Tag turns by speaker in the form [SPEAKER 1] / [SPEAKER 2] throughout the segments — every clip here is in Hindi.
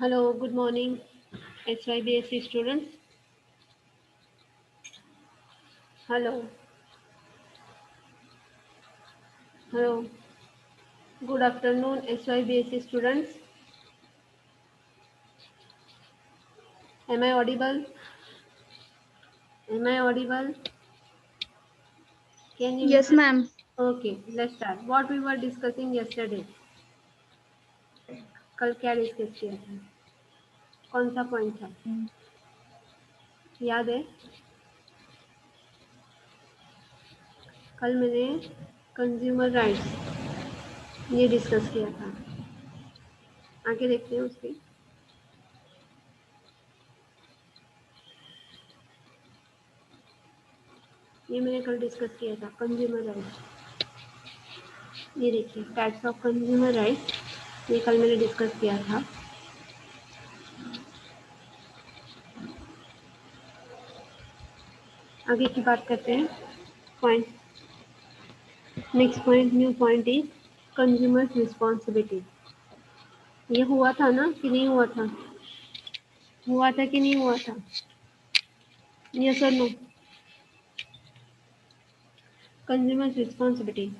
[SPEAKER 1] Hello, good morning, SYBSC students. Hello, hello. Good afternoon, SYBSC students. Am I audible? Am I audible? Can you
[SPEAKER 2] Yes,
[SPEAKER 1] listen?
[SPEAKER 2] ma'am.
[SPEAKER 1] Okay, let's start. What we were discussing yesterday. कल क्या डिस्कस किया था? कौन सा पॉइंट था? याद है? कल मैंने कंज्यूमर राइट्स ये डिस्कस किया था. आगे देखते हैं उसकी. ये मैंने कल डिस्कस किया था कंज्यूमर राइट्स. ये देखिए टाइप्स ऑफ कंज्यूमर राइट्स. ये कल मैंने डिस्कस किया था. आगे की बात करते हैं. Point next point new point is consumers responsibility. ये हुआ था ना कि नहीं हुआ था? हुआ था कि नहीं हुआ था? यस और no? Consumers responsibility.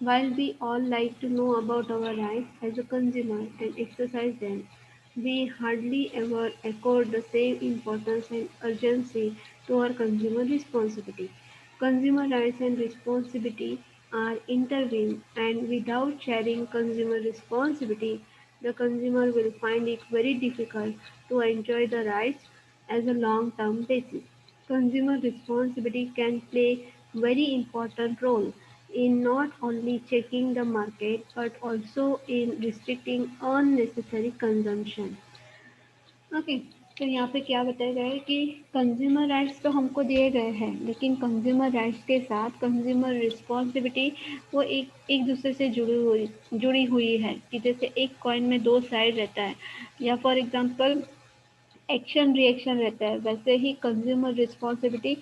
[SPEAKER 1] While we all like to know about our rights as a consumer and exercise them, we hardly ever accord the same importance and urgency to our consumer responsibility. Consumer rights and responsibility are intertwined, and without sharing consumer responsibility, the consumer will find it very difficult to enjoy the rights as a long-term basis. Consumer responsibility can play very important role in not only checking the market but also in restricting unnecessary consumption. Okay. तो यहाँ पे क्या बताया गया है कि कंज्यूमर राइट्स तो हमको दिए गए हैं, लेकिन कंज्यूमर राइट्स के साथ कंज्यूमर रिस्पॉन्सिबिलिटी वो एक दूसरे से जुड़ी हुई है कि जैसे एक कॉइन में दो साइड रहता है, या फॉर एग्जांपल एक्शन रिएक्शन रहता है, वैसे ही consumer responsibility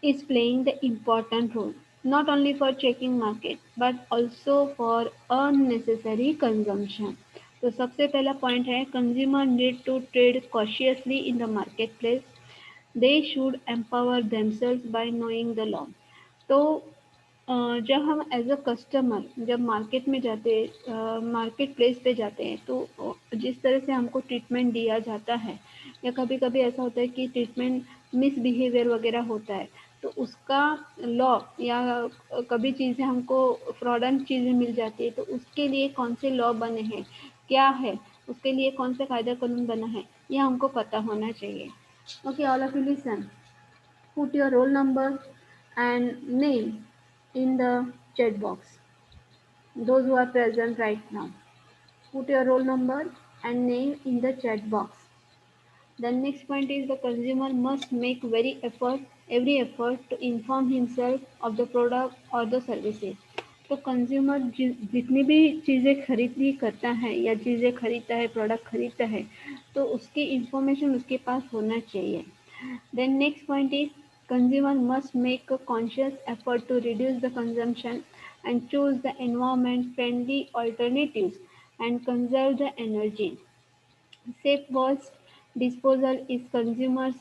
[SPEAKER 1] is playing the important role not only for checking market but also for unnecessary consumption. तो सबसे पहला पॉइंट है consumer need to trade cautiously in the market place. They should empower themselves by knowing the law. तो जब हम एज अ कस्टमर जब मार्केट में जाते मार्केट प्लेस पे जाते हैं तो जिस तरह से हमको ट्रीटमेंट दिया जाता है, या कभी कभी ऐसा होता है कि ट्रीटमेंट मिसबिहेवियर वगैरह होता है, तो उसका लॉ या कभी चीज़ें हमको फ्रॉडन चीज़ें मिल जाती है, तो उसके लिए कौन से लॉ बने हैं, क्या है, उसके लिए कौन सा कायदा कानून बना है, ये हमको पता होना चाहिए. Okay, all of you listen. Put your roll number and name in the chat box. Those who are present right now, put your roll number and name in the chat box. The next point is the consumer must make every effort to inform himself of the product or the services. तो कंज्यूमर जितनी भी चीज़ें खरीदी करता है या चीज़ें खरीदता है, प्रोडक्ट खरीदता है, तो उसकी इंफॉर्मेशन उसके पास होना चाहिए. Then next point is consumer must make a conscious effort to reduce the consumption and choose the environment friendly alternatives and conserve the energy. Safe waste disposal is consumers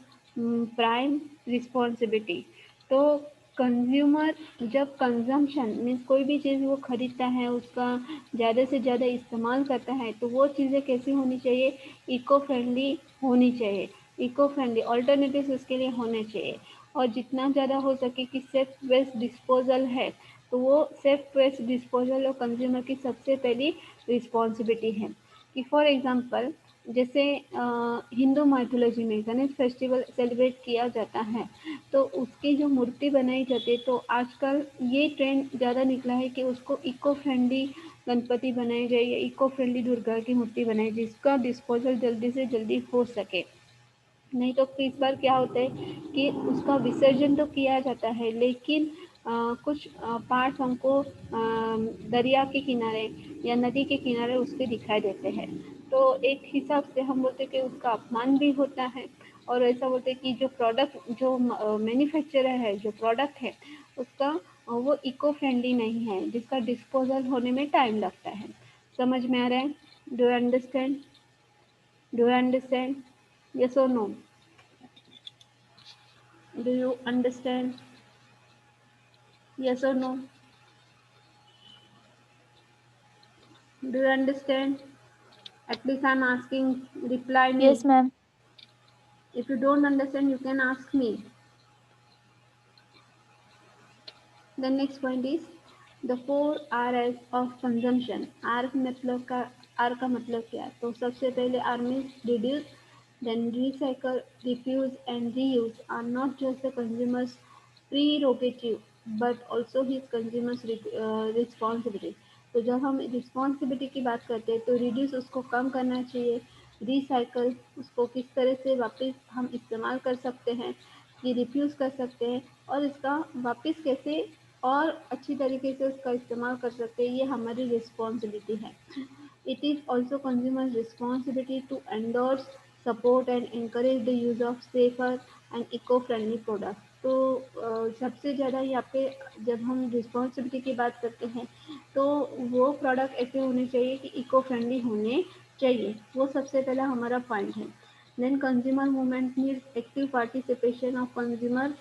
[SPEAKER 1] prime responsibility. तो कंज्यूमर जब कंजम्पशन मीन्स कोई भी चीज़ वो खरीदता है, उसका ज़्यादा से ज़्यादा इस्तेमाल करता है, तो वो चीज़ें कैसी होनी चाहिए? इको फ्रेंडली होनी चाहिए. इको फ्रेंडली ऑल्टरनेटिव्स उसके लिए होने चाहिए. और जितना ज़्यादा हो सके कि सेफ वेस्ट डिस्पोजल है, तो वो सेफ वेस्ट डिस्पोजल और कंज्यूमर की सबसे पहली रिस्पॉन्सिबिलिटी है. कि फॉर एग्जांपल जैसे हिंदू माइथोलॉजी में गणेश फेस्टिवल सेलिब्रेट किया जाता है, तो उसकी जो मूर्ति बनाई जाती है, तो आजकल ये ट्रेंड ज़्यादा निकला है कि उसको इको फ्रेंडली गणपति बनाए जाए या इको फ्रेंडली दुर्गा की मूर्ति बनाई जाए जिसका डिस्पोजल जल्दी से जल्दी हो सके. नहीं तो इस बार क्या होता है कि उसका विसर्जन तो किया जाता है, लेकिन कुछ पार्ट्स हमको दरिया के किनारे या नदी के किनारे उसके दिखाई देते हैं. तो एक हिसाब से हम बोलते हैं कि उसका अपमान भी होता है, और ऐसा बोलते हैं कि जो प्रोडक्ट जो मैन्युफैक्चरर है, जो प्रोडक्ट है उसका वो इको फ्रेंडली नहीं है, जिसका डिस्पोजल होने में टाइम लगता है. समझ में आ रहा है? Do you understand? Do you understand? Yes or no? Do you understand? Yes or no? Do you understand? At least I'm asking, reply
[SPEAKER 2] Yes,
[SPEAKER 1] me.
[SPEAKER 2] ma'am.
[SPEAKER 1] If you don't understand, you can ask me. The next point is the 4 R's of consumption. R का मतलब क्या है? तो सबसे पहले R means reduce, then recycle, refuse and reuse are not just the consumer's prerogative but also his consumer's responsibility. तो जब हम रिस्पॉन्सिबिलिटी की बात करते हैं तो रिड्यूस उसको कम करना चाहिए, रिसाइकल उसको किस तरह से वापस हम इस्तेमाल कर सकते हैं, ये रिफ्यूज़ कर सकते हैं और इसका वापस कैसे और अच्छी तरीके से उसका इस्तेमाल कर सकते हैं, ये हमारी रिस्पॉन्सिबिलिटी है। It is also consumers responsibility to endorse, support and encourage the use of safer and eco friendly product. तो सबसे ज़्यादा यहाँ पे जब हम रिस्पॉन्सिबिलिटी की बात करते हैं तो वो प्रोडक्ट ऐसे होने चाहिए कि इको फ्रेंडली होने चाहिए, वो सबसे पहला हमारा पॉइंट है। Then consumer movement needs active participation of consumer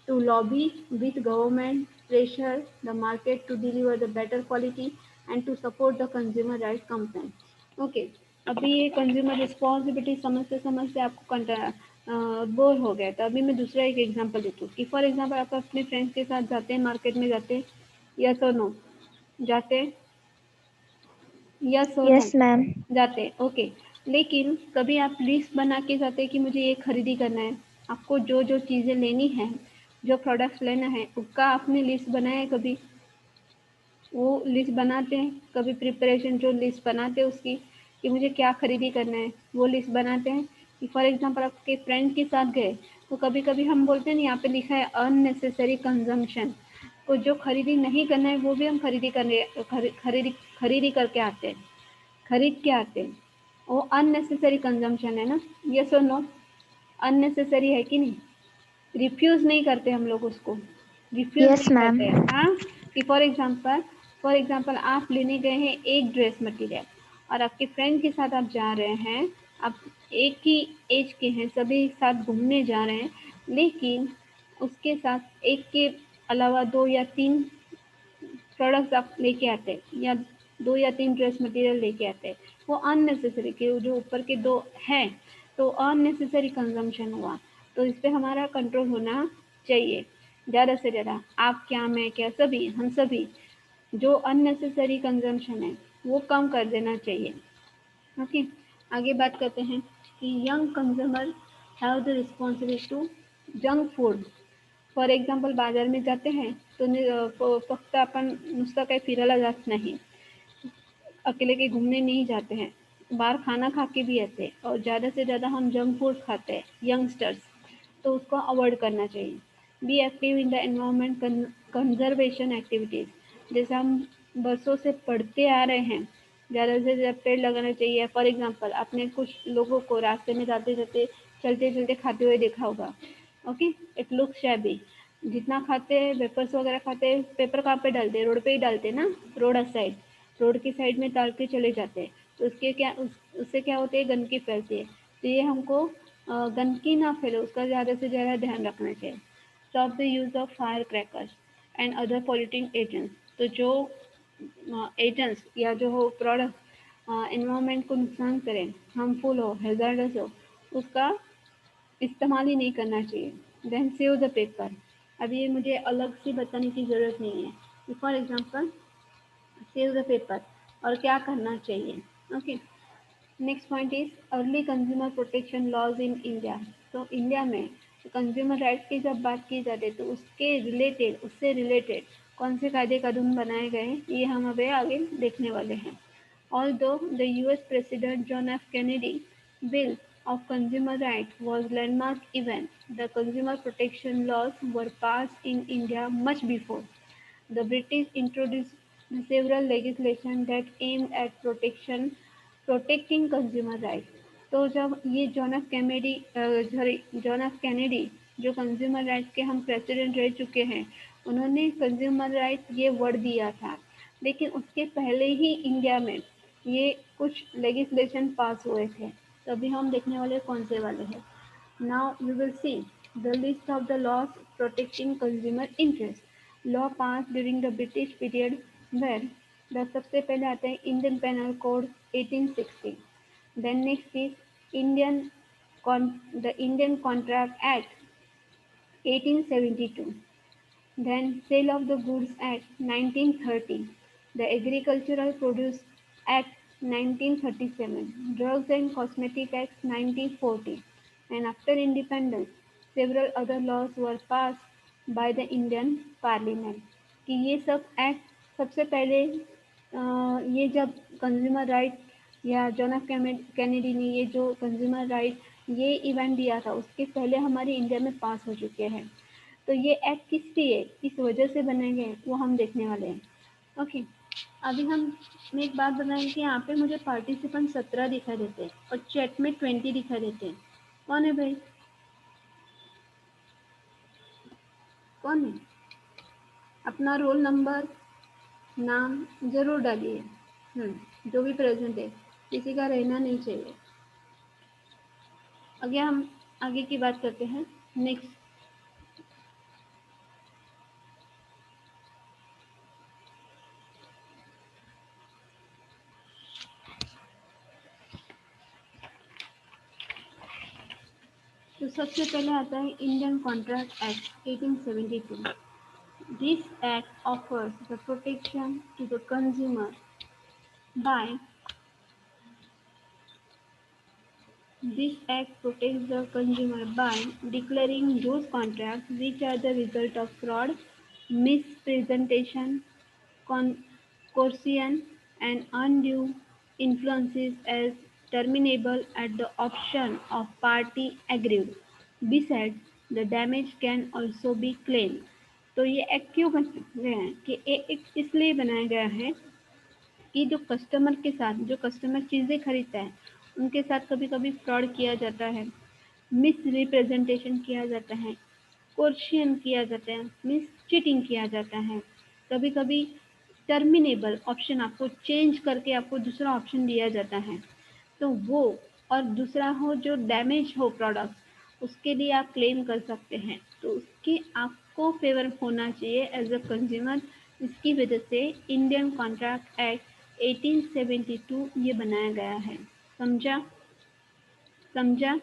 [SPEAKER 1] to lobby with government pressure the market to deliver the better quality and to support the consumer right campaign. Okay, अभी ये कंज्यूमर रिस्पॉन्सिबिलिटी समझते समझते आपको बोर हो गया, तो अभी मैं दूसरा एक एग्जांपल देती हूँ कि फॉर एग्जांपल आप अपने फ्रेंड्स के साथ जाते हैं, मार्केट में जाते हैं, यस और नो? जाते हैं, यस और नो?
[SPEAKER 2] Yes, ma'am.
[SPEAKER 1] जाते, ओके। लेकिन कभी आप लिस्ट बना के जाते कि मुझे ये खरीदी करना है, आपको जो जो चीज़ें लेनी है, जो प्रोडक्ट्स लेना है, उसका आपने लिस्ट बनाया है कभी? वो लिस्ट बनाते हैं कभी, प्रिपरेशन जो लिस्ट बनाते हैं उसकी कि मुझे क्या खरीदी करना है, वो लिस्ट बनाते हैं। कि फॉर एग्जांपल आपके फ्रेंड के साथ गए तो कभी कभी हम बोलते हैं ना, यहाँ पे लिखा है अननेसेसरी कंजम्पशन, तो जो खरीदी नहीं करना है वो भी हम खरीदी करके आते हैं, खरीद के आते हैं, वो अननेसेसरी कंजम्पशन है ना? यस और नो? अननेसेसरी है कि नहीं? रिफ्यूज़ नहीं करते हम लोग उसको, रिफ्यूज़
[SPEAKER 2] Yes,
[SPEAKER 1] नहीं करते हैं,
[SPEAKER 2] ma'am.
[SPEAKER 1] हाँ। कि फॉर एग्जांपल आप लेने गए हैं एक ड्रेस मटेरियल और आपके फ्रेंड के साथ आप जा रहे हैं, आप एक ही एज के हैं, सभी साथ घूमने जा रहे हैं, लेकिन उसके साथ एक के अलावा 2 या 3 प्रोडक्ट्स आप लेके आते हैं या 2 या 3 ड्रेस मटेरियल लेके आते हैं, वो अननेसेसरी के जो ऊपर के 2 हैं, तो अननेसेसरी कंजम्पशन हुआ। तो इस पे हमारा कंट्रोल होना चाहिए, ज़्यादा से ज़्यादा। आप क्या, मैं क्या, सभी, हम सभी जो अननेसेसरी कंजम्पशन है वो कम कर देना चाहिए। ओके, आगे बात करते हैं कि young consumer have the responsibility to junk food. For example बाजार में जाते हैं तो फक्त आपण नुसतं काही फिरायला जात नाही, अकेले के घूमने नहीं जाते हैं, बाहर खाना खा के भी आते हैं और ज़्यादा से ज़्यादा हम जंक फूड खाते हैं यंगस्टर्स, तो उसको अवॉइड करना चाहिए। Be active in the environment conservation activities, जैसे हम बरसों से पढ़ते आ रहे हैं, ज़्यादा से ज़्यादा पेड़ लगाना चाहिए। फॉर एग्जांपल आपने कुछ लोगों को रास्ते में जाते जाते, चलते चलते खाते हुए देखा होगा। ओके, इट लुक्स शैबी, जितना खाते हैं वेपर्स वगैरह खाते हैं, पेपर कहाँ पे डालते हैं? रोड पे ही डालते हैं ना, रोड साइड, रोड की साइड में डाल के चले जाते हैं, तो उससे क्या होती है, गंदगी फैलती है। तो ये हमको गंदगी ना फैले उसका ज़्यादा से ज़्यादा ध्यान रखना चाहिए। Stop the use of fire crackers and other polluting agents, तो जो एजेंट्स या जो हो प्रोडक्ट एनवायरनमेंट को नुकसान करें, हार्मफुल हो, हैज़ार्डस हो, उसका इस्तेमाल ही नहीं करना चाहिए। देन सेव द पेपर, अब ये मुझे अलग से बताने की ज़रूरत नहीं है। For example save the paper, और क्या करना चाहिए? Okay, next point is early consumer protection laws in India. तो इंडिया में कंज्यूमर राइट्स की जब बात की जाती है तो उससे रिलेटेड कौन से कायदे कानून बनाए गए हैं, ये हम अभी आगे देखने वाले हैं। Although the US President John F. Kennedy Bill of Consumer Rights was a landmark event, the consumer protection laws were passed in India much before. The British introduced several legislation that aimed at protecting consumer rights. तो जब ये जॉन एफ कैनेडी जो कंज्यूमर राइट्स के हम प्रेसिडेंट रह चुके हैं, उन्होंने कंज्यूमर राइट ये वर्ड दिया था, लेकिन उसके पहले ही इंडिया में ये कुछ लेगिस्लेशन पास हुए थे। तो अभी हम देखने वाले कौन से वाले हैं। Now we will see the list of the laws protecting consumer interest. Law pass during the British period were the सबसे पहले आता है Indian penal code 1860। Then next is Indian the Indian Contract Act 1872. Then Sale of the Goods Act 1930, the Agricultural Produce Act 1937, Drugs and Cosmetic Act 1940, and after independence, several other laws were passed by the Indian Parliament. कि ये सब एक्ट सबसे पहले ये जब कंज्यूमर राइट या जॉन एफ कैनेडी ने ये जो कंज्यूमर राइट ये इवेंट दिया था उसके पहले हमारे इंडिया में पास हो चुके हैं। तो ये एक्ट किस लिए किस वजह से बने गए वो हम देखने वाले हैं। ओके, अभी हम एक बात बताएं कि यहाँ पे मुझे पार्टिसिपेंट 17 दिखाई देते हैं और चैट में 20 दिखाई देते हैं। कौन है भाई, कौन है? अपना रोल नंबर नाम जरूर डालिए। जो भी प्रेजेंट है, किसी का रहना नहीं चाहिए। आगे हम आगे की बात करते हैं। नेक्स्ट, तो सबसे पहले आता है Indian contract act 1872। This act offers the protection to the consumer by This act protects the consumer by declaring those contracts which are the result of fraud, mispresentation, coercion, and undue influences as terminable at the option of party aggrieved. Besides, the damage can also be claimed. तो ये एक्ट क्यों बनाया गया है कि ये एक्ट इसलिए बनाया गया है कि जो कस्टमर के साथ जो कस्टमर चीज़ें खरीदता है उनके साथ कभी कभी फ्रॉड किया जाता है, मिस रिप्रेजेंटेशन किया जाता है, कोर्शियन किया जाता है, मिस चीटिंग किया जाता है। कभी कभी टर्मिनेबल ऑप्शन आपको चेंज करके आपको दूसरा ऑप्शन दिया जाता है, तो वो और दूसरा हो जो डैमेज हो प्रोडक्ट उसके लिए आप क्लेम कर सकते हैं, तो उसके आपको फेवर होना चाहिए एज अ कंज्यूमर। इसकी वजह से इंडियन कॉन्ट्रैक्ट एक्ट 1872 ये बनाया गया है। समझा? समझा?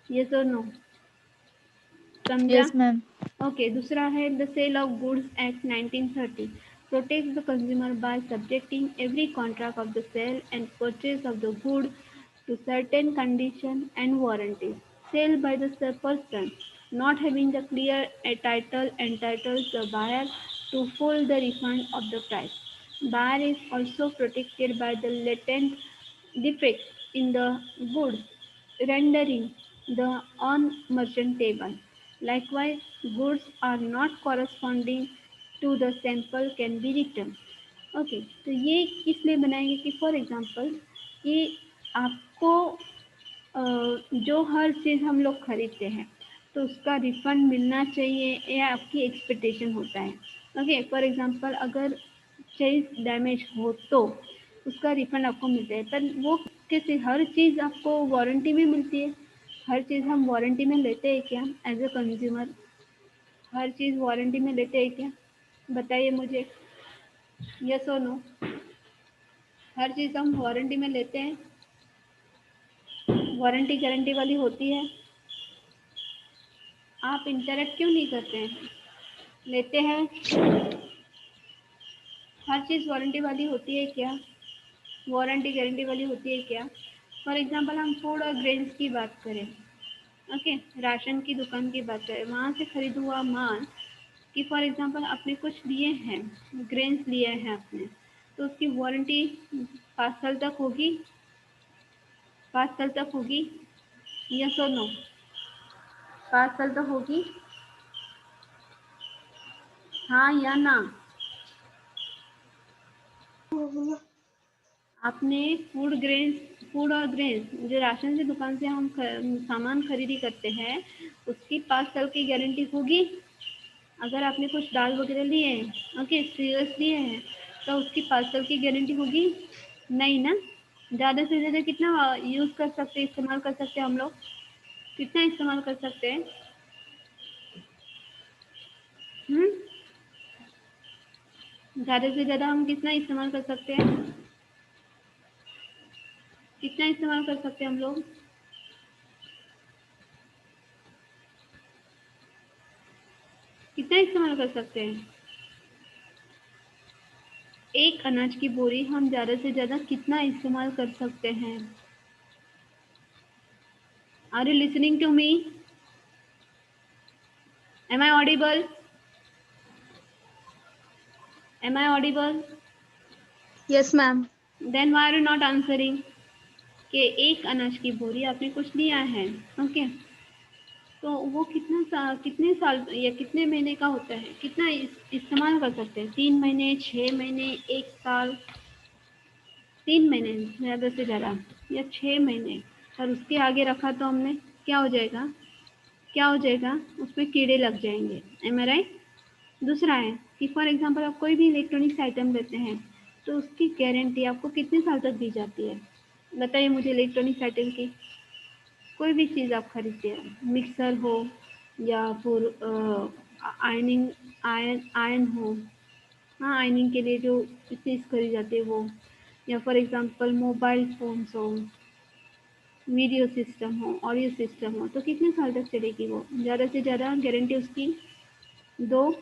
[SPEAKER 1] यस और नो? समझा?
[SPEAKER 2] Yes, ma'am.
[SPEAKER 1] ओके, दूसरा है the sale of goods act 1930 protects the consumer by subjecting every contract of the sale and purchase of the good to certain conditions and warranties. Sale by the person not having the clear title entitles the buyer to full the refund of the price. Buyer is also protected by the latent defects in the goods, rendering the unmerchantable. Likewise, goods are not corresponding to the sample can be returned. Okay, तो ये इसलिए बनाएंगे कि फॉर एग्जांपल कि आपको जो हर चीज़ हम लोग खरीदते हैं तो उसका रिफंड मिलना चाहिए या आपकी एक्सपेक्टेशन होता है। ओके, फॉर एग्जांपल अगर चीज़ डैमेज हो तो उसका रिफंड आपको मिलता है, पर वो कैसे? हर चीज़ आपको वारंटी में मिलती है? हर चीज़ हम वारंटी में लेते हैं क्या एज अ कंज्यूमर? हर चीज़ वारंटी में लेते हैं क्या? बताइए मुझे, यस और नो? हर चीज़ हम वारंटी में लेते हैं? वारंटी गारंटी वाली होती है? आप इंटरेक्ट क्यों नहीं करते हैं? लेते हैं? हर चीज़ वारंटी वाली होती है क्या? वारंटी गारंटी वाली होती है क्या? फॉर एग्जांपल हम फूड और ग्रेन्स की बात करें, ओके, राशन की दुकान की बात करें, वहाँ से खरीदा हुआ माल कि फॉर एग्जांपल आपने कुछ लिए हैं, ग्रेन्स लिए हैं आपने, तो उसकी वारंटी 5 साल तक होगी? 5 साल तक होगी? यस और नो? 5 साल तक होगी? हाँ या ना? आपने फूड और ग्रेन्स जो राशन की दुकान से हम सामान खरीदी करते हैं उसकी 5 साल की गारंटी होगी? अगर आपने कुछ दाल वगैरह लिए हैं, ओके, सीरियल्स लिए हैं, तो उसकी 5 साल की गारंटी होगी? नहीं ना? ज़्यादा से ज़्यादा कितना यूज़ कर सकते हैं, इस्तेमाल कर सकते हैं हम लोग? कितना इस्तेमाल कर सकते हैं? हुँ? ज़्यादा से ज़्यादा हम कितना इस्तेमाल कर सकते हैं? कितना इस्तेमाल कर सकते हैं हम लोग? कितना इस्तेमाल कर सकते हैं? एक अनाज की बोरी हम ज़्यादा से ज़्यादा कितना इस्तेमाल कर सकते हैं? Are you listening to me? Am I audible? Am I audible?
[SPEAKER 2] Yes, ma'am.
[SPEAKER 1] Then why are you not answering? कि एक अनाज की बोरी आपने कुछ लिया है, ओके, तो वो कितने साल या कितने महीने का होता है, कितना इस्तेमाल कर सकते हैं? 3 महीने, 6 महीने, 1 साल? 3 महीने ज़्यादा से ज़्यादा, या 6 महीने, और उसके आगे रखा तो हमने, क्या हो जाएगा? क्या हो जाएगा? उसमें कीड़े लग जाएंगे। M I right? दूसरा है कि फॉर एग्जांपल आप कोई भी इलेक्ट्रॉनिक्स आइटम लेते हैं तो उसकी गारंटी आपको कितने साल तक दी जाती है? बताइए मुझे इलेक्ट्रॉनिक्स आइटम की। कोई भी चीज़ आप खरीदते हैं, मिक्सर हो या फिर आयनिंग आयन आयन हो, हाँ आयनिंग के लिए जो चीज़ खरीदी जाती है वो, या फॉर एग्जांपल मोबाइल फ़ोन्स हो, वीडियो सिस्टम हो, ऑडियो सिस्टम हो, तो कितने साल तक चलेगी वो? ज़्यादा से ज़्यादा गारंटी उसकी 2,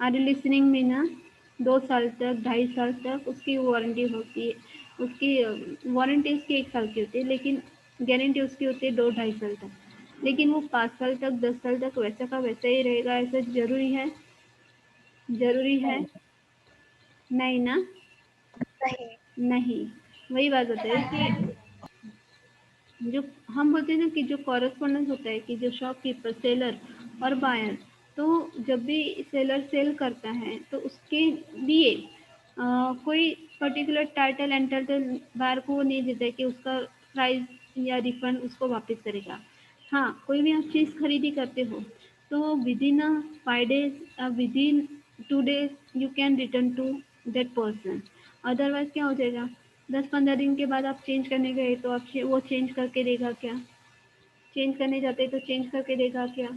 [SPEAKER 1] आर यू लिसनिंग मी ना? 2 साल तक, 2.5 साल तक उसकी वारंटी होती है। उसकी वारंटी उसकी 1 साल की होती है, लेकिन गारंटी उसकी होती है 2-2.5 साल तक। लेकिन वो 5 साल तक, 10 साल तक वैसा का वैसा ही रहेगा, ऐसा ज़रूरी है? ज़रूरी है? नहीं ना?
[SPEAKER 2] नहीं।
[SPEAKER 1] नहीं। वही बात होता है कि जो हम बोलते हैं ना कि जो कॉरेस्पॉन्डेंस होता है कि जो शॉपकीपर, सेलर और बायर, तो जब भी सेलर सेल करता है तो उसके लिए कोई पर्टिकुलर टाइटल एंटर बायर को वो नहीं देता है कि उसका प्राइस या रिफंड उसको वापस करेगा। हाँ, कोई भी आप चीज़ खरीदी करते हो तो within 5 days, within 2 days you can return to that person. Otherwise क्या हो जाएगा? 10-15 दिन के बाद आप चेंज करने गए तो आप वो चेंज करके देगा क्या? चेंज करने जाते तो चेंज करके देगा क्या?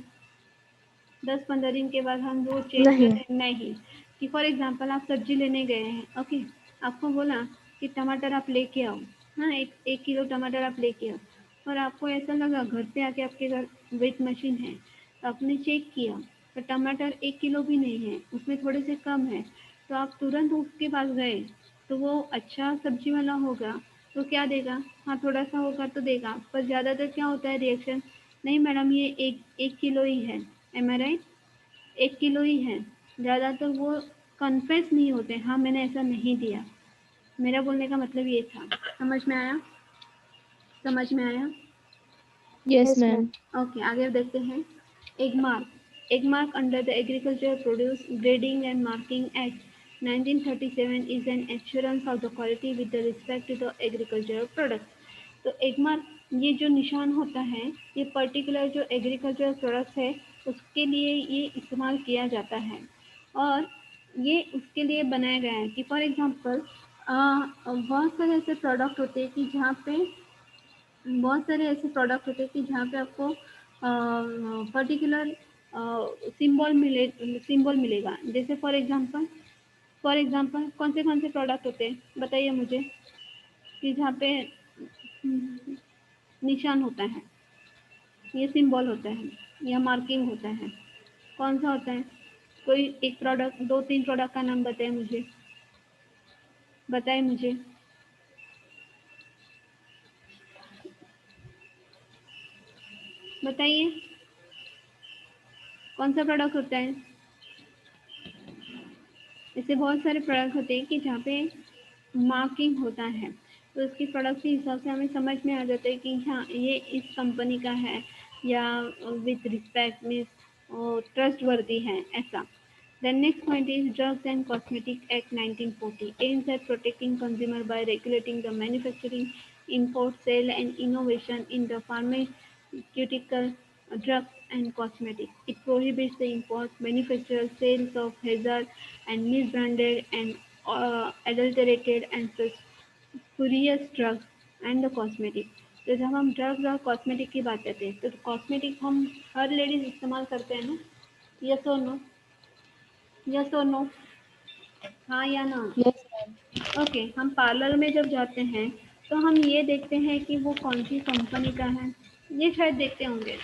[SPEAKER 1] 10-15 दिन के बाद हम वो चेंज
[SPEAKER 2] नहीं।
[SPEAKER 1] करते नहीं। कि फॉर एग्जांपल आप सब्जी लेने गए हैं, ओके, आपको बोला कि टमाटर आप लेके आओ, हाँ, एक 1 किलो टमाटर आप लेके आओ, और आपको ऐसा लगा घर पे आके, आपके घर वेट मशीन है, तो आपने चेक किया तो टमाटर 1 किलो भी नहीं है, उसमें थोड़े से कम है, तो आप तुरंत उसके पास गए तो वो अच्छा सब्जी वाला होगा तो क्या देगा? हाँ, थोड़ा सा होगा तो देगा, पर ज़्यादातर क्या होता है रिएक्शन? नहीं मैडम, ये एक 1 किलो ही है। M I right? 1 किलो ही है। ज़्यादातर वो कन्फेस नहीं होते, हाँ मैंने ऐसा नहीं दिया। मेरा बोलने का मतलब ये था। समझ में आया? समझ में आया?
[SPEAKER 2] Yes,
[SPEAKER 3] Yes, ma'am.
[SPEAKER 2] ma'am.
[SPEAKER 1] Okay, आगे देखते हैं। Agmark. Agmark under the agriculture produce grading and marking act 1937 is an assurance of the quality with the respect to the agricultural products. तो एगमार्क ये जो निशान होता है, ये पर्टिकुलर जो एग्रीकल्चर प्रोडक्ट्स है उसके लिए ये इस्तेमाल किया जाता है, और ये उसके लिए बनाया गया है कि फॉर एग्जांपल बहुत सारे ऐसे प्रोडक्ट होते हैं कि जहाँ पे बहुत सारे ऐसे प्रोडक्ट होते हैं कि जहाँ पे आपको पर्टिकुलर सिंबल मिलेगा। जैसे फॉर एग्जांपल कौन से प्रोडक्ट होते हैं बताइए मुझे, कि जहाँ पे निशान होता है, ये सिंबल होता है या मार्किंग होता है, कौन सा होता है? कोई एक प्रोडक्ट, 2-3 प्रोडक्ट का नाम बताए मुझे, बताए मुझे। बताइए कौन सा प्रोडक्ट होता है? ऐसे बहुत सारे प्रोडक्ट होते हैं कि जहाँ पे मार्किंग होता है, तो उसकी प्रोडक्ट के हिसाब से हमें समझ में आ जाता है कि हाँ ये इस कंपनी का है, या विथ रिस्पेक्ट मीन्स ट्रस्ट वर्दी है, ऐसा। The next point is Drugs and Cosmetic Act 1940 aims at protecting consumer by regulating the manufacturing, import, sale and innovation in the pharmaceutical, drugs and cosmetics. It prohibits the import, manufacture, sales of hazard and misbranded and adulterated and spurious drugs and the cosmetic. तो जब हम ड्रग्स और कॉस्मेटिक की बात करते हैं तो कॉस्मेटिक हम हर लेडीज इस्तेमाल करते हैं ना, यस और नो, यस और नो, हाँ या ना।
[SPEAKER 2] Yes, ma'am.
[SPEAKER 1] ओके, हम पार्लर में जब जाते हैं तो हम ये देखते हैं कि वो कौन सी कंपनी का है, ये शायद देखते होंगे,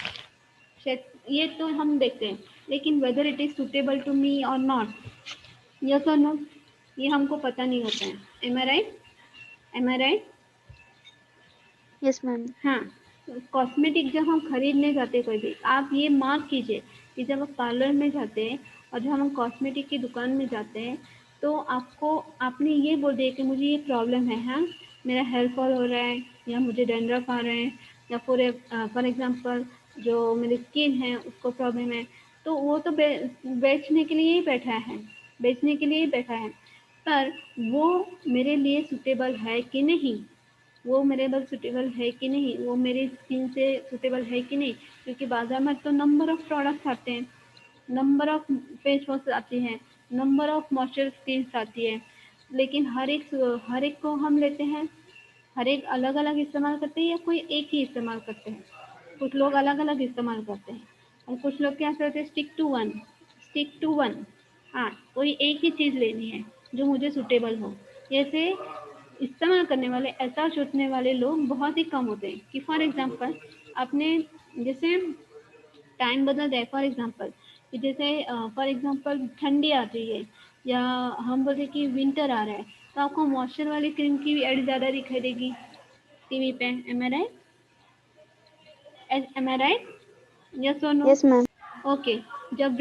[SPEAKER 1] शायद ये तो हम देखते हैं, लेकिन whether it is suitable to me और नॉट, यस और नो, ये हमको पता नहीं होता है। M I right, M I right.
[SPEAKER 2] Yes, ma'am.
[SPEAKER 1] हाँ, कॉस्मेटिक जब हम खरीदने जाते हैं कोई भी, आप ये मार्क कीजिए कि जब आप पार्लर में जाते हैं और जब हम कॉस्मेटिक की दुकान में जाते हैं तो आपको आपने ये बोल दिया कि मुझे ये प्रॉब्लम है, हाँ, मेरा हेयर फॉल हो रहा है या मुझे डैंड्रफ आ रहे हैं या फॉर एग्जांपल जो मेरी स्किन है उसको प्रॉब्लम है, तो वो तो बेचने के लिए ही बैठा है, बेचने के लिए ही बैठा है, पर वो मेरे लिए सुटेबल है कि नहीं, वो मेरे बल सुटेबल है कि नहीं, वो मेरी स्किन से सुटेबल है कि नहीं, क्योंकि बाजार में तो नंबर ऑफ प्रोडक्ट्स आते हैं, नंबर ऑफ फेस वॉश आती हैं, नंबर ऑफ मॉइस्चर क्रीम्स आती है, लेकिन हर एक को हम लेते हैं, हर एक अलग अलग इस्तेमाल करते हैं या कोई एक ही इस्तेमाल करते हैं, कुछ लोग अलग अलग इस्तेमाल करते हैं और कुछ लोग क्या करते हैं, stick to one, stick to one, हाँ, कोई एक ही चीज़ लेनी है जो मुझे सुटेबल हो। जैसे इस्तेमाल करने वाले, ऐसा सोचने वाले लोग बहुत ही कम होते हैं कि फॉर एग्जांपल आपने जैसे टाइम बदल जाए, फॉर एग्जांपल कि जैसे फॉर एग्जांपल ठंडी आ रही है या हम बोलते कि विंटर आ रहा है, तो आपको मॉइस्चर वाली क्रीम की एड ज़्यादा दिखाई देगी टीवी पे, M I right, M I right, yes और नो।
[SPEAKER 2] Yes, ma'am.
[SPEAKER 1] ओके, जब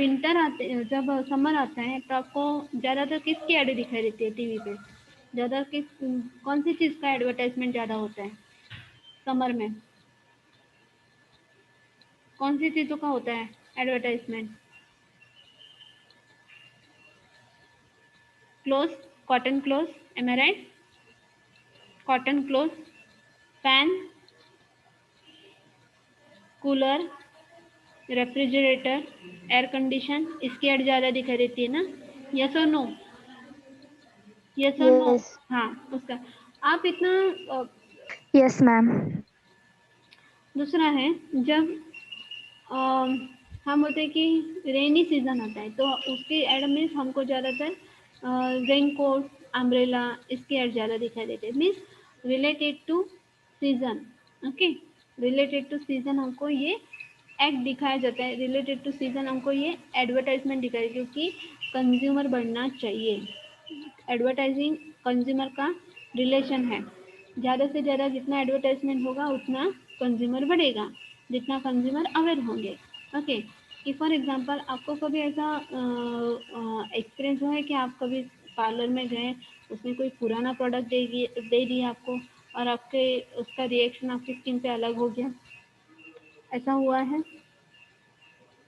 [SPEAKER 1] समर आता है तो आपको ज़्यादातर किसकी ऐड दिखाई देती है टीवी पे, ज़्यादा कौन सी चीज़ का एडवर्टाइजमेंट ज़्यादा होता है समर में, कौन सी चीज़ों का होता है advertisement, cloth, cotton cloth, am I right, cotton cloth, fan, cooler, refrigerator, air condition, इसकी ऐड ज़्यादा दिखाई देती है ना, यस और नो, यस और नो,
[SPEAKER 2] Yes.
[SPEAKER 1] हाँ उसका। आप इतना
[SPEAKER 2] Yes, ma'am.
[SPEAKER 1] दूसरा है जब हम बोलते हैं कि रेनी सीजन आता है तो उसकी एड में हमको ज़्यादातर रेन कोट, अम्ब्रेला, इसके एड ज़्यादा दिखाई देते हैं, means related to season. Okay, related to season हमको ये एड दिखाया जाता है, रिलेटेड टू सीजन हमको ये एडवर्टाइजमेंट दिखाई, क्योंकि कंज्यूमर बढ़ना चाहिए, एडवर्टाइजिंग कंज्यूमर का रिलेशन है, ज़्यादा से ज़्यादा जितना एडवर्टाइजमेंट होगा उतना कंज्यूमर बढ़ेगा, जितना कंज्यूमर अवेयर होंगे। ओके, कि फॉर एग्जांपल आपको कभी ऐसा एक्सपीरियंस हुआ है कि आप कभी पार्लर में गए, उसने कोई पुराना प्रोडक्ट दे दिया आपको और आपके उसका रिएक्शन आपकी स्किन पे अलग हो गया, ऐसा हुआ है,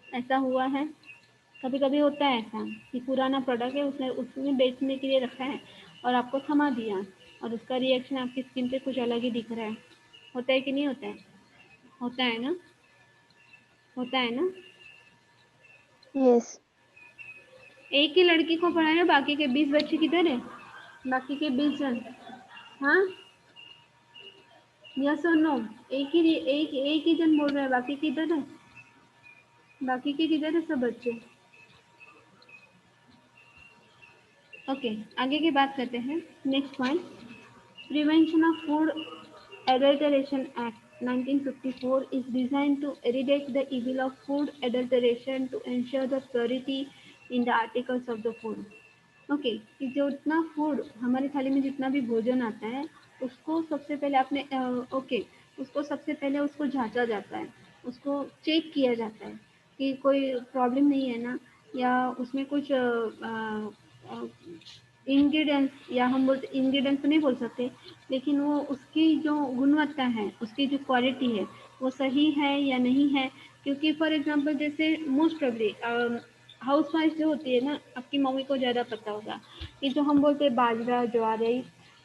[SPEAKER 1] ऐसा हुआ है, कभी कभी होता है ऐसा कि पुराना प्रोडक्ट है, उसने उसने बेचने के लिए रखा है और आपको थमा दिया और उसका रिएक्शन आपकी स्किन पे कुछ अलग ही दिख रहा है, होता है कि नहीं होता है, होता है ना, होता है ना।
[SPEAKER 2] Yes.
[SPEAKER 1] एक ही लड़की को पढ़ाया, बाकी के 20 बच्चे किधर है, बाकी के 20 जन, हाँ, यस और नो, एक ही जन बोल रहा है, बाकी किधर है, बाकी के किधर है सब बच्चे। ओके, आगे की बात करते हैं, next point, prevention of food Adulteration Act 1954 is designed to eradicate the evil of food adulteration to ensure the purity in the articles of the food. Okay, कि जो जितना फूड हमारी थाली में जितना भी भोजन आता है उसको सबसे पहले आपने ओके, उसको सबसे पहले उसको जांचा जाता है, उसको चेक किया जाता है कि कोई प्रॉब्लम नहीं है ना, या उसमें कुछ इंग्रेडिएंट्स, या हम बोलते इंग्रेडिएंट्स तो नहीं बोल सकते, लेकिन वो उसकी जो गुणवत्ता है, उसकी जो क्वालिटी है वो सही है या नहीं है, क्योंकि फॉर एग्जांपल जैसे मोस्ट प्रोबेबली हाउस वाइफ जो होती है ना, आपकी मम्मी को ज़्यादा पता होगा कि जो हम बोलते हैं बाजरा,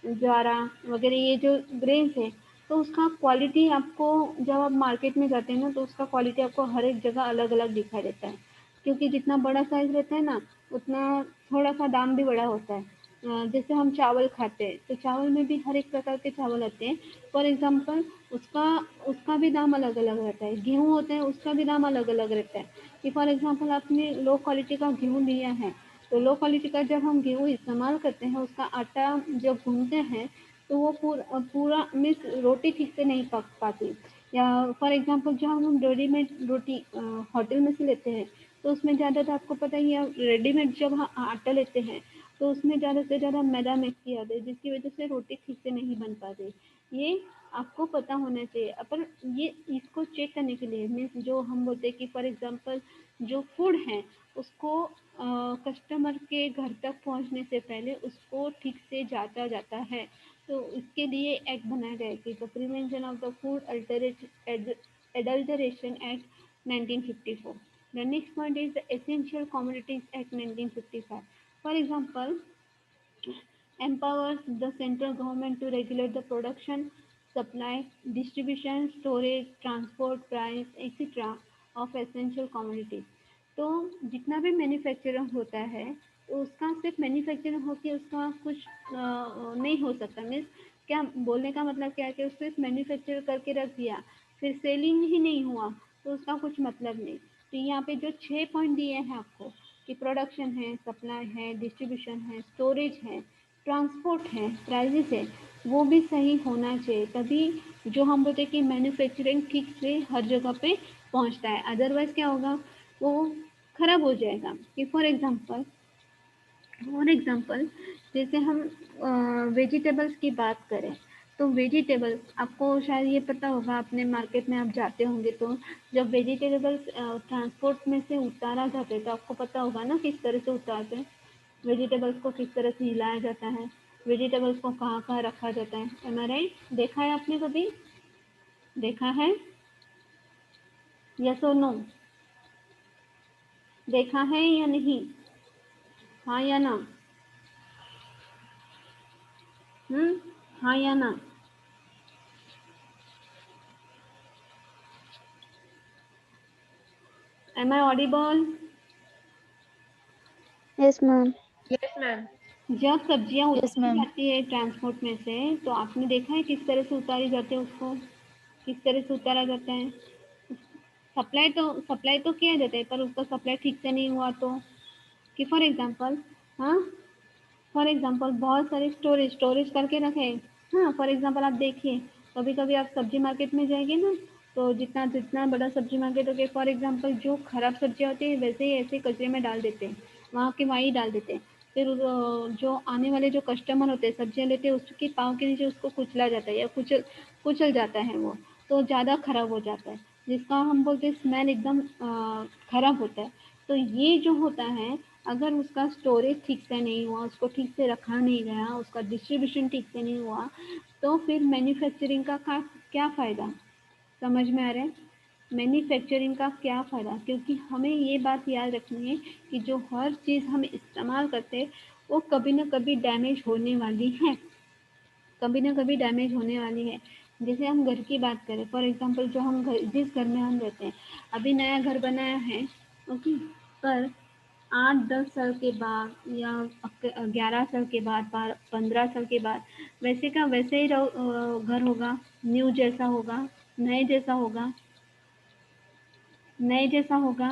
[SPEAKER 1] ज्वारा वगैरह, ये जो ग्रेन्स है, तो उसका क्वालिटी आपको जब आप मार्केट में जाते हैं ना तो उसका क्वालिटी आपको हर एक जगह अलग अलग दिखाई देता है, क्योंकि जितना बड़ा साइज रहता है ना उतना थोड़ा सा दाम भी बड़ा होता है, जैसे हम चावल खाते हैं तो चावल में भी हर एक प्रकार के चावल आते हैं। फॉर एग्जांपल उसका उसका भी दाम अलग अलग रहता है। गेहूँ होते हैं उसका भी दाम अलग अलग रहता है। कि फॉर एग्जांपल आपने लो क्वालिटी का गेहूँ लिया है तो लो क्वालिटी का जब हम गेहूँ इस्तेमाल करते हैं उसका आटा जब भूनते हैं तो वो पूरा मीन्स रोटी ठीक से नहीं पक पाती। या फॉर एग्जांपल जो हम रेडीमेड रोटी होटल में से लेते हैं तो उसमें ज़्यादातर आपको पता ही है रेडीमेड जब हम आटा लेते हैं तो उसमें ज़्यादा से ज़्यादा मैदा मिक्स किया जाता है जिसकी वजह से रोटी ठीक से नहीं बन पाती। ये आपको पता होना चाहिए। पर ये इसको चेक करने के लिए मीन्स जो हम बोलते हैं कि फॉर एग्जांपल जो फूड है उसको कस्टमर के घर तक पहुंचने से पहले उसको ठीक से जांचा जाता है। तो इसके लिए एक्ट बनाया गया है कि the prevention of the food adulteration act 1954। The next point is the Essential Commodities Act 1955. For example, empowers the central government to regulate the production, supply, distribution, storage, transport, price, etc. of essential commodities. तो जितना भी मैन्युफैक्चरिंग होता है तो उसका सिर्फ मैन्युफैक्चरिंग हो के उसका कुछ नहीं हो सकता। मीन्स क्या बोलने का मतलब क्या है कि उसको सिर्फ मैन्युफैक्चर करके रख दिया फिर सेलिंग ही नहीं हुआ तो उसका कुछ मतलब नहीं। तो यहाँ पे जो 6 पॉइंट दिए हैं आपको कि प्रोडक्शन है, सप्लाई है, डिस्ट्रीब्यूशन है, स्टोरेज है, ट्रांसपोर्ट है, प्राइजेस है, वो भी सही होना चाहिए। तभी जो हम बोलते हैं कि मैन्युफैक्चरिंग ठीक से हर जगह पे पहुंचता है। अदरवाइज क्या होगा वो खराब हो जाएगा। कि फॉर एग्जांपल जैसे हम वेजिटेबल्स की बात करें तो वेजिटेबल्स आपको शायद ये पता होगा अपने मार्केट में आप जाते होंगे तो जब वेजिटेबल्स ट्रांसपोर्ट में से उतारा जाता है तो आपको पता होगा ना किस तरह से उतारते हैं। वेजिटेबल्स को किस तरह से हिलाया जाता है, वेजिटेबल्स को कहाँ कहाँ रखा जाता है। M I right? देखा है आपने कभी? देखा है? यस और नो? देखा है या नहीं? हाँ या ना? हम्म, हाँ या ना? Am I audible?
[SPEAKER 2] Yes, ma'am.
[SPEAKER 3] Yes, ma'am.
[SPEAKER 1] जब सब्जियां
[SPEAKER 2] Yes,
[SPEAKER 1] उतारी
[SPEAKER 2] ma'am.
[SPEAKER 1] जाती है ट्रांसपोर्ट में से तो आपने देखा है किस तरह से उतारी जाती है उसको? किस तरह से उतारा जाता है? सप्लाई तो किया जाता है पर उसका सप्लाई ठीक से नहीं हुआ तो कि फॉर एग्जांपल हाँ फॉर एग्जांपल बहुत सारे स्टोरेज करके रखे। हाँ फॉर एग्जांपल आप देखिए कभी कभी आप सब्जी मार्केट में जाएंगे ना तो जितना जितना बड़ा सब्जी मार्केट हो गया फॉर एग्जांपल जो खराब सब्जियां होती है वैसे ही ऐसे कचरे में डाल देते हैं वहाँ के वहीं डाल देते हैं। फिर जो आने वाले जो कस्टमर होते हैं सब्जियां लेते हैं उसके पाँव के नीचे उसको कुचला जाता है या कुचल कुचल जाता है वो तो ज़्यादा खराब हो जाता है जिसका हम बोलते हैं स्मेल एकदम खराब होता है। तो ये जो होता है अगर उसका स्टोरेज ठीक से नहीं हुआ उसको ठीक से रखा नहीं गया उसका डिस्ट्रीब्यूशन ठीक से नहीं हुआ तो फिर मैन्युफैक्चरिंग का क्या फ़ायदा? समझ में आ रहा है? मैन्युफैक्चरिंग का क्या फ़ायदा? क्योंकि हमें ये बात याद रखनी है कि जो हर चीज़ हम इस्तेमाल करते हैं वो कभी ना कभी डैमेज होने वाली है। कभी ना कभी डैमेज होने वाली है। जैसे हम घर की बात करें फॉर एग्जांपल जो हम घर जिस घर में हम रहते हैं अभी नया घर बनाया है ओके पर 8-10 साल के बाद या 11 साल के बाद 15 साल के बाद वैसे का वैसे ही घर होगा न्यू जैसा होगा नए जैसा होगा नए जैसा होगा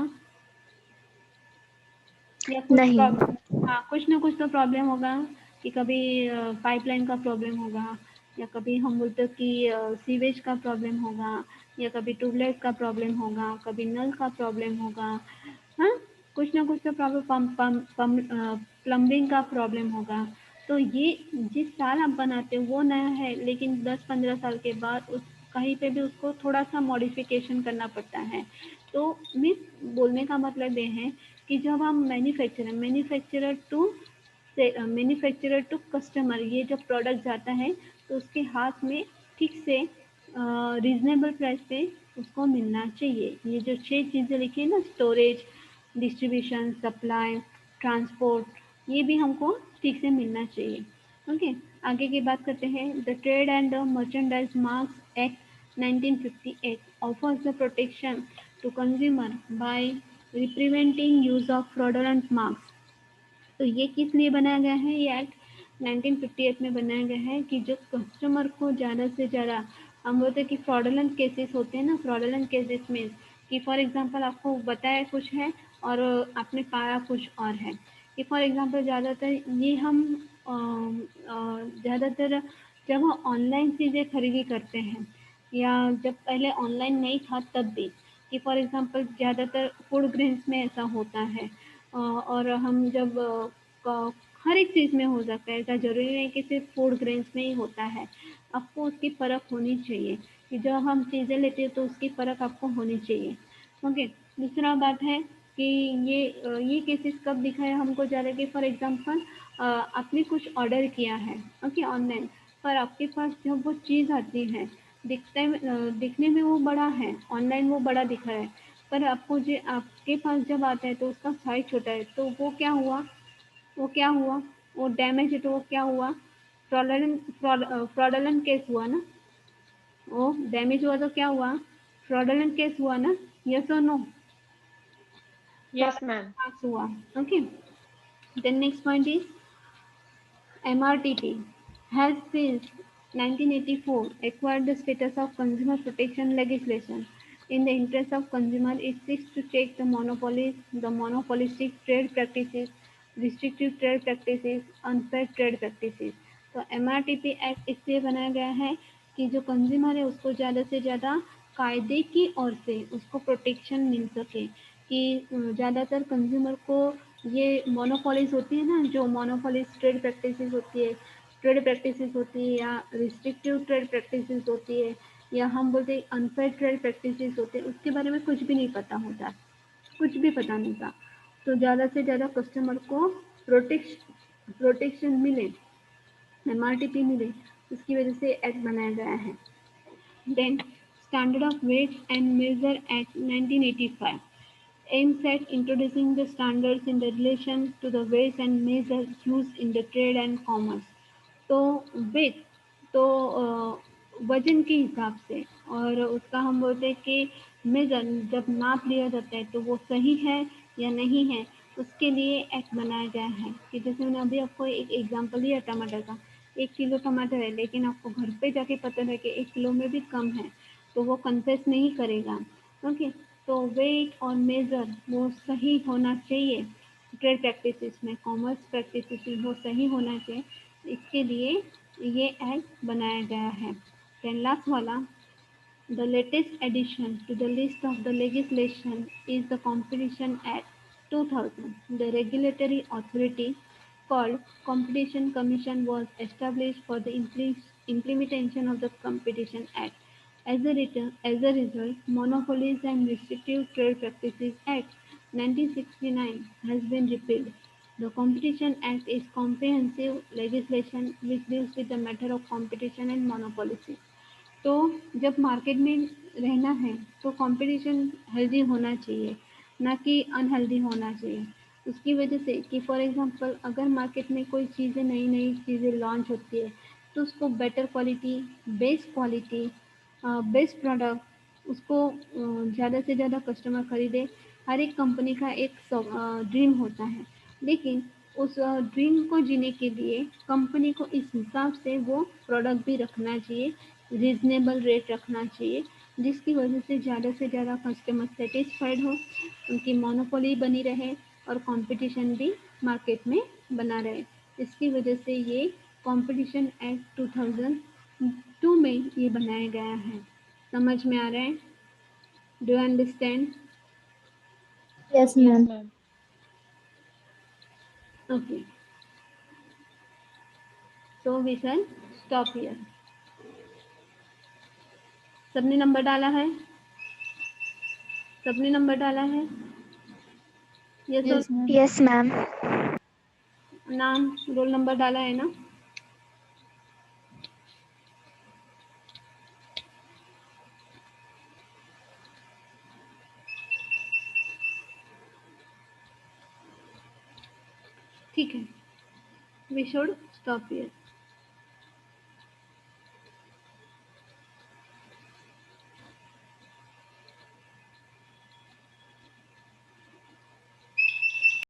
[SPEAKER 1] या कुछ
[SPEAKER 2] नहीं.
[SPEAKER 1] प्रॉब्लम। हाँ कुछ ना कुछ तो प्रॉब्लम होगा कि कभी पाइपलाइन का प्रॉब्लम होगा या कभी हम बोलते हैं कि सीवेज का प्रॉब्लम होगा या कभी ट्यूबलाइट का प्रॉब्लम होगा कभी नल का प्रॉब्लम होगा। हाँ कुछ ना कुछ तो प्रॉब्लम प्लम्बिंग का प्रॉब्लम होगा। तो ये जिस साल आप बनाते हो वो नया है लेकिन 10-15 साल के बाद उस कहीं पे भी उसको थोड़ा सा मॉडिफिकेशन करना पड़ता है। तो मीन्स बोलने का मतलब ये है कि जब हम मैन्युफैक्चरर टू कस्टमर ये जब प्रोडक्ट जाता है तो उसके हाथ में ठीक से रीजनेबल प्राइस पे उसको मिलना चाहिए। ये जो 6 चीज़ें लिखी है ना स्टोरेज डिस्ट्रीब्यूशन सप्लाई ट्रांसपोर्ट ये भी हमको ठीक से मिलना चाहिए। ओके आगे की बात करते हैं। The trade and merchandise marks act 1958 offers the protection to consumer by preventing use of fraudulent marks। तो ये किस लिए बनाया गया है ये एक्ट? 1958 में बनाया गया है कि जो कस्टमर को ज़्यादा से ज़्यादा, हम बोलते हैं कि फ्रॉडलेंट केसेस होते हैं ना, फ्रॉडलेंट केसेस में कि फॉर एग्जांपल आपको बताया कुछ है और आपने पाया कुछ और है। कि फॉर एग्जांपल ज़्यादातर ये हम ज़्यादातर जब हम ऑनलाइन चीज़ें खरीदी करते हैं या जब पहले ऑनलाइन नहीं था तब भी, कि फॉर एग्जांपल ज़्यादातर फूड ग्रेन्स में ऐसा होता है। और हम जब हर एक चीज़ में हो सकता है, ऐसा ज़रूरी नहीं कि सिर्फ फूड ग्रेन्स में ही होता है। आपको उसकी परख होनी चाहिए कि जब हम चीज़ें लेते हैं तो उसकी परख आपको होनी चाहिए। ओके। दूसरा बात है कि ये केसेस कब दिखा है हमको ज़्यादा, कि फॉर एग्जांपल आपने कुछ ऑर्डर किया है ओके ऑनलाइन, पर आपके पास जब वो चीज़ आती है, दिखने में वो बड़ा है, ऑनलाइन वो बड़ा दिख रहा है, पर आपको जो आपके पास जब आता है तो उसका साइज़ छोटा है, तो वो क्या हुआ, वो डैमेज है, तो वो क्या हुआ, फ्रॉडलेंट केस हुआ ना। वो डैमेज हुआ तो क्या हुआ, फ्रॉडलेंट केस हुआ ना। यस और नो,
[SPEAKER 3] Yes, ma'am.
[SPEAKER 1] फ्रॉडलेंट हुआ। Okay. Then next point is MRTP has since 1984 acquired the status of consumer protection legislation. In the interest of consumer, it seeks to check the monopolies, the monopolistic trade practices, restrictive trade practices, unfair trade practices. तो MRTP एक्ट इसलिए बनाया गया है कि जो कंज्यूमर है उसको ज़्यादा से ज़्यादा कायदे की ओर से उसको प्रोटेक्शन मिल सके, कि ज़्यादातर कंज्यूमर को ये मोनोपोलीज होती है ना, जो मोनोपोलीज ट्रेड प्रैक्टिसेस होती है या रिस्ट्रिक्टिव ट्रेड प्रैक्टिसेस होती है या हम बोलते हैं अनफेयर ट्रेड प्रैक्टिसेस होते हैं, उसके बारे में कुछ भी नहीं पता होता, कुछ भी पता नहीं था। तो ज़्यादा से ज़्यादा कस्टमर को प्रोटेक्शन मिले, MRTP मिले, उसकी वजह से एक्ट बनाया गया है। Then standard of weights and measure act 1985 aims at introducing the standards in the relation to the weights and measures used in the trade and commerce. तो वेट, तो वजन के हिसाब से, और उसका हम बोलते हैं कि मेजर, जब नाप लिया जाता है तो वो सही है या नहीं है, उसके लिए एक्ट बनाया गया है। कि जैसे मैंने अभी आपको एक एग्जांपल दिया टमाटर का, 1 किलो टमाटर है लेकिन आपको घर पे जाके पता है कि 1 किलो में भी कम है, तो वो कन्फेस नहीं करेगा। ओके। तो वेट और मेजर वो सही होना चाहिए, ट्रेड प्रैक्टिसेस में, कॉमर्स प्रैक्टिसेस में वो सही होना चाहिए, इसके लिए ये एक्ट बनाया गया है। देन लास्ट वाला, the latest addition to the list of the legislation is the Competition Act 2000. The regulatory authority called Competition Commission was established for the implementation of the Competition Act. As a result, Monopolies and Restrictive Trade Practices Act 1969 has been repealed. The Competition Act is comprehensive legislation which deals with the matter of competition and monopolies. तो जब मार्केट में रहना है तो कंपटीशन हेल्दी होना चाहिए, ना कि अनहेल्दी होना चाहिए। उसकी वजह से कि फॉर एग्जांपल अगर मार्केट में कोई चीज़ें, नई नई चीज़ें लॉन्च होती है, तो उसको बेटर क्वालिटी, बेस्ट प्रोडक्ट, उसको ज़्यादा से ज़्यादा कस्टमर खरीदे। हर एक कंपनी का एक ड्रीम होता है, लेकिन उस ड्रीम को जीने के लिए कंपनी को इस हिसाब से वो प्रोडक्ट भी रखना चाहिए, रीज़नेबल रेट रखना चाहिए, जिसकी वजह से ज़्यादा कस्टमर सेटिस्फाइड हो, उनकी मोनोपोली बनी रहे और कंपटीशन भी मार्केट में बना रहे। इसकी वजह से ये कंपटीशन एक्ट 2002 में ये बनाया गया है। समझ में आ रहा है? Do you understand?
[SPEAKER 2] Yes,
[SPEAKER 3] Yes,
[SPEAKER 2] ma'am.
[SPEAKER 3] ma'am.
[SPEAKER 1] Okay, so we can stop here. सबने नंबर डाला है? सबने नंबर डाला है? यस और
[SPEAKER 3] Yes, ma'am.
[SPEAKER 2] Yes, ma'am.
[SPEAKER 1] नाम, रोल नंबर डाला है ना? ठीक है, वी शुड स्टॉप हियर।